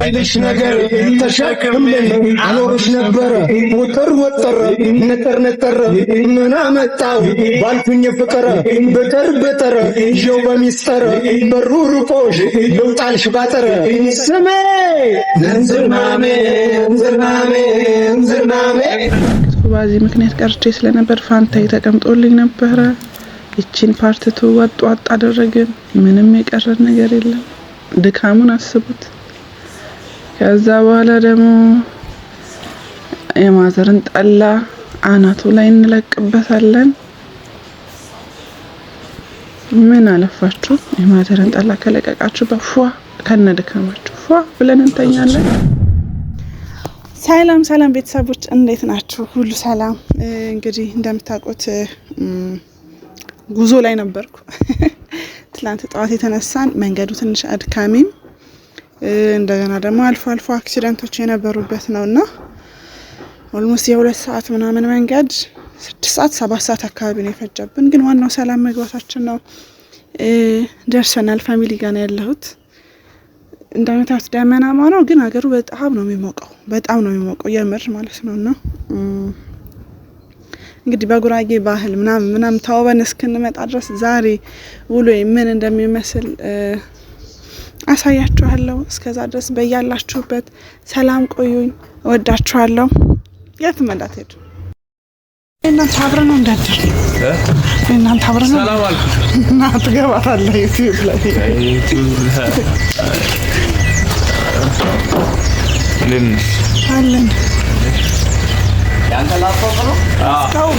አይልሽ ነገር ተሸክምልኝ አኖርሽ ነበረ ወጠር ነጠር ምን አመጣው ባልኩኝ ፍቅር በተር ይው በሚስጥር በሩ ርቆሽ ልውጣልሽ ባጠር ስሜ እንዝርናሜ በዚህ ምክንያት ቀርቼ ስለነበር ፋንታይ ተቀምጦልኝ ነበረ። እቺን ፓርቲቱ ወጥ አደረግን። ምንም የቀረን ነገር የለም። ድካሙን አስቡት። ከዛ በኋላ ደግሞ የማዘርን ጠላ አናቱ ላይ እንለቅበታለን። ምን አለፋችሁ የማዘርን ጠላ ከለቀቃችሁ በፏ ከነድካማችሁ ፏ ብለን እንተኛለን። ሰላም ቤተሰቦች እንዴት ናችሁ? ሁሉ ሰላም። እንግዲህ እንደምታውቁት ጉዞ ላይ ነበርኩ። ትላንት ጠዋት የተነሳን መንገዱ ትንሽ አድካሚም እንደገና ደግሞ አልፎ አክሲደንቶች የነበሩበት ነውና ኦልሞስት የ2 ሰዓት ምናምን መንገድ 6 ሰዓት 7 ሰዓት አካባቢ ነው የፈጀብን። ግን ዋናው ሰላም መግባታችን ነው። ደርሰናል። ፋሚሊ ጋር ነው ያለሁት። እንደምታዩት ደመናማ ነው፣ ግን ሀገሩ በጣም ነው የሚሞቀው የምር ማለት ነውና እንግዲህ በጉራጌ ባህል ምናምን ተዋበን እስክንመጣ ድረስ ዛሬ ውሎ ምን እንደሚመስል አሳያችኋለሁ። እስከዛ ድረስ በያላችሁበት ሰላም ቆዩኝ። እወዳችኋለሁ። የትም እንዳትሄዱ። እናንተ አብረን ነው እንዳደር እናንተ አብረን ነው ሰላም አልኩ እና ትገባታለህ ዩቲዩብ ላይ አለን ያንተ ላፕቶፕ ነው? አዎ።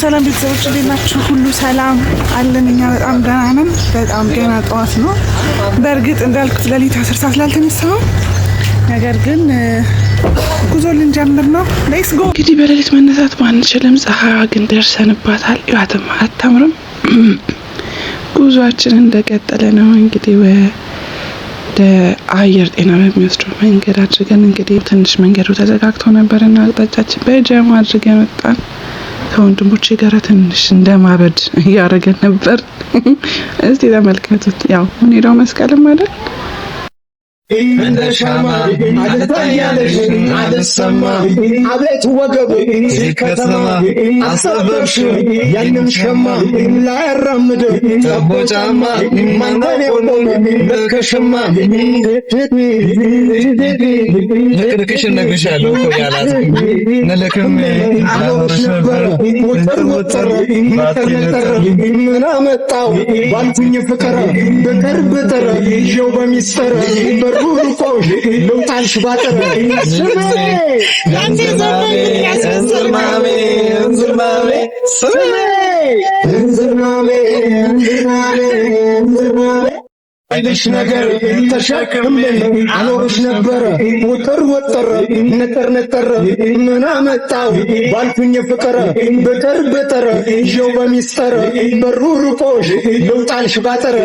ሰላም ቤተሰቦች እንዴት ናችሁ? ሁሉ ሰላም አለን። እኛ በጣም ደህና ነን። በጣም ገና ጠዋት ነው። በእርግጥ እንዳልኩት ሌሊት 10 ሰዓት ላልተነሳው፣ ነገር ግን ጉዞ ልንጀምር ነው። ሌትስ ጎ። እንግዲህ በሌሊት መነሳት ባንችልም ፀሐይዋ ግን ደርሰንባታል። ያተማ አታምርም? ጉዟችን እንደቀጠለ ነው። እንግዲህ ወደ አየር ጤና በሚወስደው መንገድ አድርገን እንግዲህ ትንሽ መንገዱ ተዘጋግቶ ነበርና አቅጣጫችን በጀማ አድርገን ወጣን። ከወንድሞቼ ጋር ትንሽ እንደማበድ እያደረገን ነበር። እስቲ ተመልከቱት። ያው ምን ሄደው መስቀልም አይደል እንደ ሻማ አልታያለሽ አልሰማ አቤት ወገብ ሲከተማ አሰበርሽ ያንም ሸማ ላያራምድ ተቦጫማ ማንተን የቆም ለከሸማ ፍቅርክሽን ነግሻለሁ እኮ ያላት ነለከም አኖርሽ ነበር ወጠር ምን አመጣው ባልኩኝ ፍቅር በተር ይው በሚስጥር ሩቆሽ ልውጣልሽ ባጠር ስሜ እንዝርናሜ አይልሽ ነገር ተሸክምልኝ አኖርሽ ነበረ ወጠር ነጠር ምን አመጣው ባልኩኝ ፍቅር በተር ይው በሚስጥር በሩ ርቆሽ ልውጣልሽ ባጠር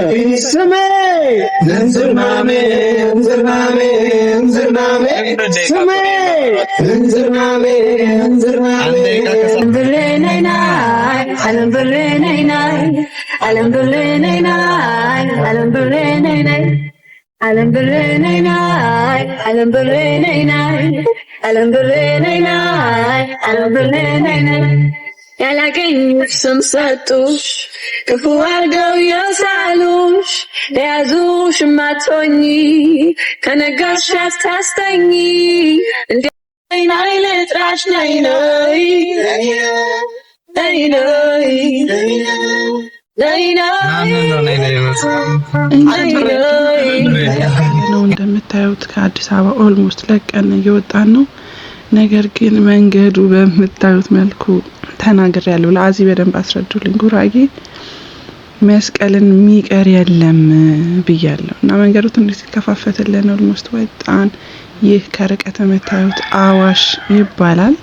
ስሜ እንዝርናሜ ስሜ እንዝርናሜ ያላገኙሽ ስም ሰጡሽ ክፉ አድርገው የሳሉሽ ለያዙሽ ማቶኝ ከነጋሽ አታስተኝ እንዴ ናይ ልጥራሽ ናይ እንደምታዩት ከአዲስ አበባ ኦልሞስት ለቀን እየወጣን ነው። ነገር ግን መንገዱ በምታዩት መልኩ ተናገር ያለው ለአዚ በደንብ አስረዱልኝ። ጉራጌ መስቀልን የሚቀር የለም ብያለሁ እና መንገዱ ትንሽ ሲከፋፈትልን ኦልሞስት ወጣን። ይህ ከርቀት የምታዩት አዋሽ ይባላል።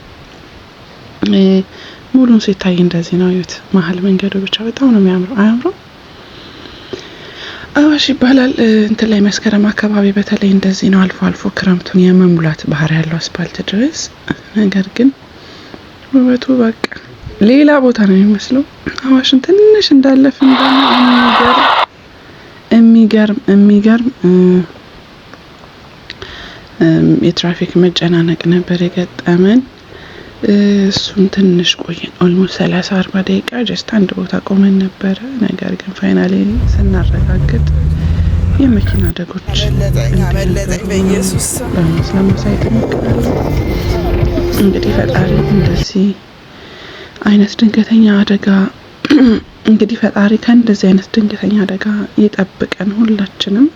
ሙሉን ሲታይ እንደዚህ ነው። እዩት። መሀል መንገዱ ብቻ በጣም ነው የሚያምረው። አያምረው? አዋሽ ይባላል። እንትን ላይ መስከረም አካባቢ በተለይ እንደዚህ ነው። አልፎ አልፎ ክረምቱን የመሙላት ባህሪ ያለው አስፓልት ድረስ። ነገር ግን ውበቱ በቃ ሌላ ቦታ ነው የሚመስለው። አዋሽን ትንሽ እንዳለፍን ደግሞ የሚገርም የትራፊክ መጨናነቅ ነበር የገጠመን። እሱን ትንሽ ቆየን። ኦልሞስት 30-40 ደቂቃ ጀስት አንድ ቦታ ቆመን ነበረ። ነገር ግን ፋይናሊ ስናረጋግጥ የመኪና አደጎች አመለጠኝ በኢየሱስ ለማሳየት እሞክራለሁ። እንግዲህ ፈጣሪ እንደዚህ አይነት ድንገተኛ አደጋ ፈጣሪ ከእንደዚህ አይነት ድንገተኛ አደጋ ይጠብቀን ሁላችንም።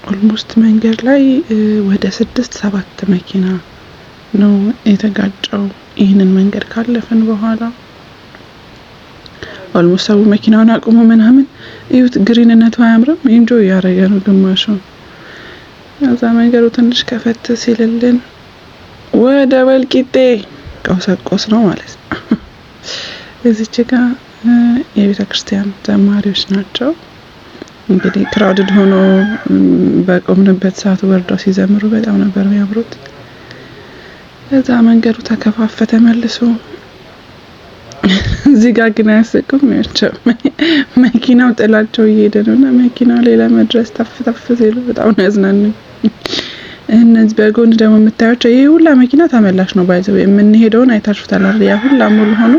ኦልሞስት መንገድ ላይ ወደ 6-7 መኪና ነው የተጋጨው። ይህንን መንገድ ካለፈን በኋላ ኦልሞስት ሰው መኪናውን አቁሞ ምናምን እዩት። ግሪንነቱ አያምርም? ኢንጆይ ያደረገ ነው ግማሹ። እዛ መንገዱ ትንሽ ከፈት ሲልልን ወደ ወልቂጤ ቀውሰቆስ ነው ማለት ነው። እዚች ጋር የቤተ ክርስቲያን ዘማሪዎች ናቸው። እንግዲህ ክራውድድ ሆኖ በቆምንበት ሰዓት ወርደው ሲዘምሩ በጣም ነበር የሚያምሩት። እዛ መንገዱ ተከፋፈተ መልሶ። እዚህ ጋር ግን አያስቅም። ያቸው መኪናው ጥላቸው እየሄደ ነውና መኪናው ሌላ መድረስ ተፍ ሲሉ በጣም ነው ያዝናኑኝ። እነዚህ በጎን ደግሞ የምታዩቸው ይሄ ሁላ መኪና ተመላሽ ነው። ባይዘው የምንሄደውን አይታችሁታል አይደል? ያ ሁላ ሙሉ ሆኖ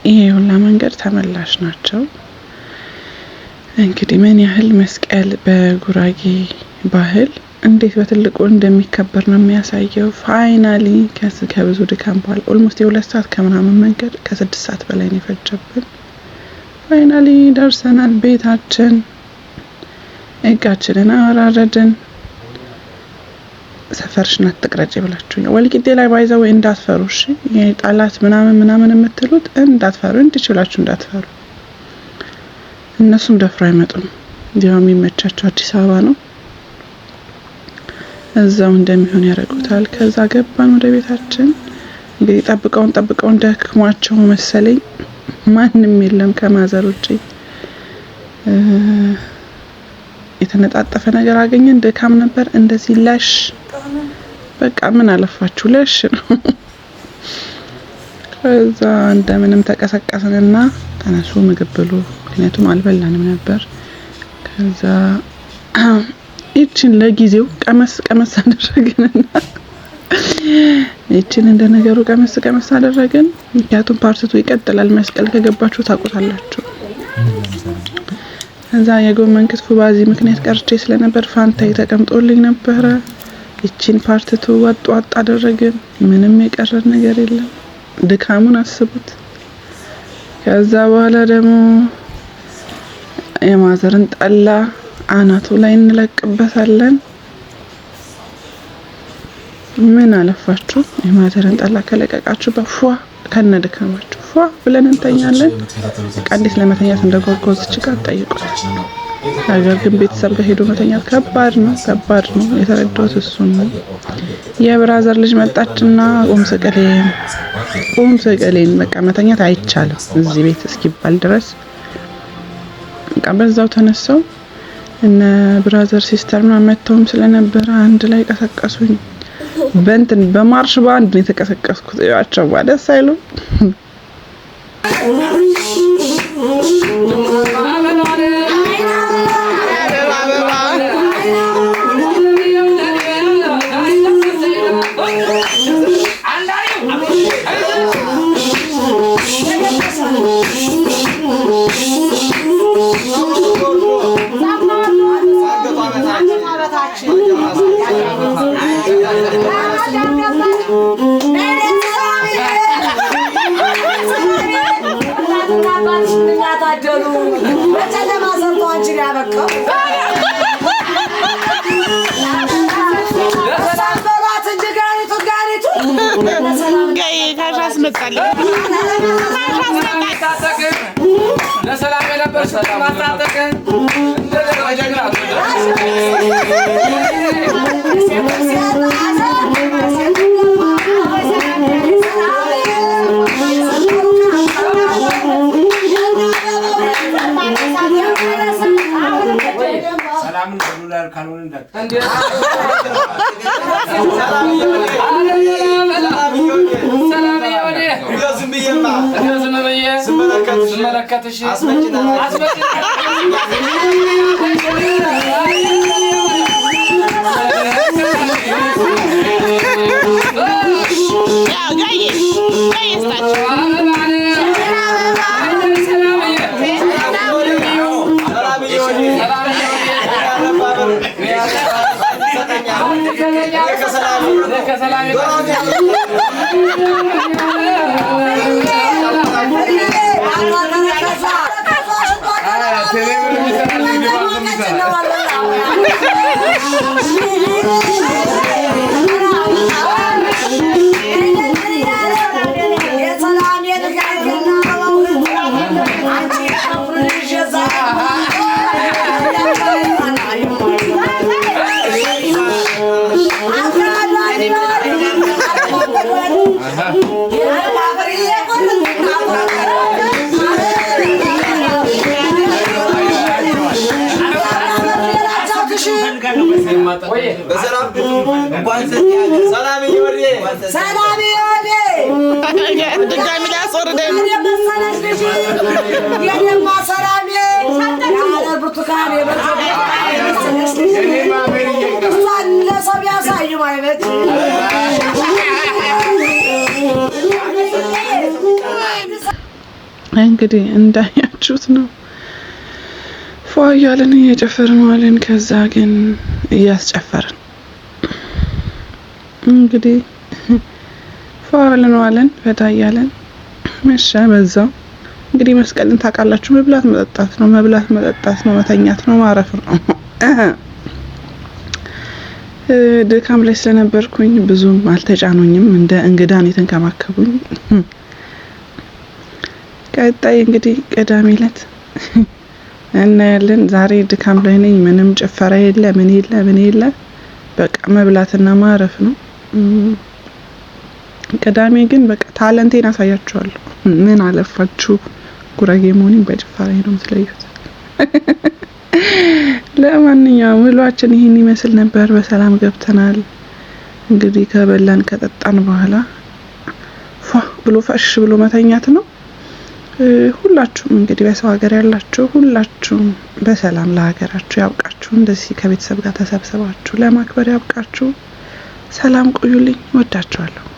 ይሄ ሁላ መንገድ ተመላሽ ናቸው። እንግዲህ ምን ያህል መስቀል በጉራጌ ባህል እንዴት በትልቁ እንደሚከበር ነው የሚያሳየው። ፋይናሊ ከብዙ ድካም በኋላ ኦልሞስት የ2 ሰዓት ከምናምን መንገድ ከ6 ሰዓት በላይ ነው የፈጀብን። ፋይናሊ ደርሰናል ቤታችን። እቃችንን አወራረድን። ሰፈርሽን አትቅረጪ ብላችሁኛል። ወልቂጤ ላይ ባይዘው እንዳትፈሩ እሺ። የጣላት ምናምን የምትሉት እንዳትፈሩ፣ እንድችላችሁ እንዳትፈሩ። እነሱም ደፍሮ አይመጡም። ያው የሚመቻቸው አዲስ አበባ ነው። እዛው እንደሚሆን ያደርጉታል። ከዛ ገባን ወደ ቤታችን። እንግዲህ ጠብቀውን ደክሟቸው መሰለኝ ማንም የለም ከማዘር ውጪ። የተነጣጠፈ ነገር አገኘን። ድካም ነበር እንደዚህ ለሽ በቃ ምን አለፋችሁ ለሽ ነው። ከዛ እንደምንም ተቀሰቀስንና ተነሱ ምግብ ብሉ። ምክንያቱም አልበላንም ነበር። ከዛ ይችን ለጊዜው ቀመስ አደረግንና ይችን እንደነገሩ ቀመስ አደረግን። ምክንያቱም ፓርቲቱ ይቀጥላል። መስቀል ከገባችሁ ታውቁታላችሁ። እዛ የጎመን ክትፎ ባዚ ምክንያት ቀርቼ ስለነበር ፋንታ ተቀምጦልኝ ነበረ። ይችን ፓርቲቱ ወጥ አደረግን። ምንም የቀረን ነገር የለም። ድካሙን አስቡት። ከዛ በኋላ ደግሞ የማዘርን ጠላ አናቱ ላይ እንለቅበታለን። ምን አለፋችሁ የማዘርን ጠላ ከለቀቃችሁ በፏ ከነድካማችሁ ፏ ብለን እንተኛለን። እንዴት ለመተኛት እንደጓጓዝ ጭቃ ጠይቁት። ነገር ግን ቤተሰብ ጋር ሄዶ መተኛት ከባድ ነው። የተረዳሁት እሱን ነው። የብራዘር ልጅ መጣችና ቁም ሰቀሌን በቃ መተኛት አይቻልም እዚህ ቤት እስኪባል ድረስ በቃ በዛው ተነሳው። እነ ብራዘር ሲስተር ምናምን መተውም ስለነበረ አንድ ላይ ቀሰቀሱኝ። በማርሽ ባንድ ነው የተቀሰቀስኩት። ያቸው ደስ አይሉ ለሰላም እንግዲህ እንዳያችሁት ነው ፏያለን እየጨፈርን ዋልን። ከዛ ግን እያስጨፈርን እንግዲህ ፏያለን ዋልን ፈታያለን መሻ በዛው እንግዲህ መስቀልን ታውቃላችሁ መብላት መጠጣት ነው መተኛት ነው ማረፍ ነው። ድካም ላይ ስለነበርኩኝ ብዙም አልተጫኑኝም እንደ እንግዳን የተንከባከቡኝ። ቀጣይ እንግዲህ ቅዳሜ ዕለት እናያለን። ዛሬ ድካም ላይ ነኝ። ምንም ጭፈራ የለ ምን የለ በቃ መብላትና ማረፍ ነው። ቅዳሜ ግን በቃ ታለንቴን አሳያችኋለሁ። ምን አለፋችሁ ጉራጌ መሆኔን በጭፈራ ነው የምትለዩት። ለማንኛውም ውሏችን ይሄን ይመስል ነበር። በሰላም ገብተናል። እንግዲህ ከበላን ከጠጣን በኋላ ብሎ ፈሽ ብሎ መተኛት ነው። ሁላችሁም እንግዲህ በሰው ሀገር ያላችሁ ሁላችሁም በሰላም ለሀገራችሁ ያብቃችሁ። እንደዚህ ከቤተሰብ ጋር ተሰብስባችሁ ለማክበር ያብቃችሁ። ሰላም ቆዩልኝ። ወዳችኋለሁ።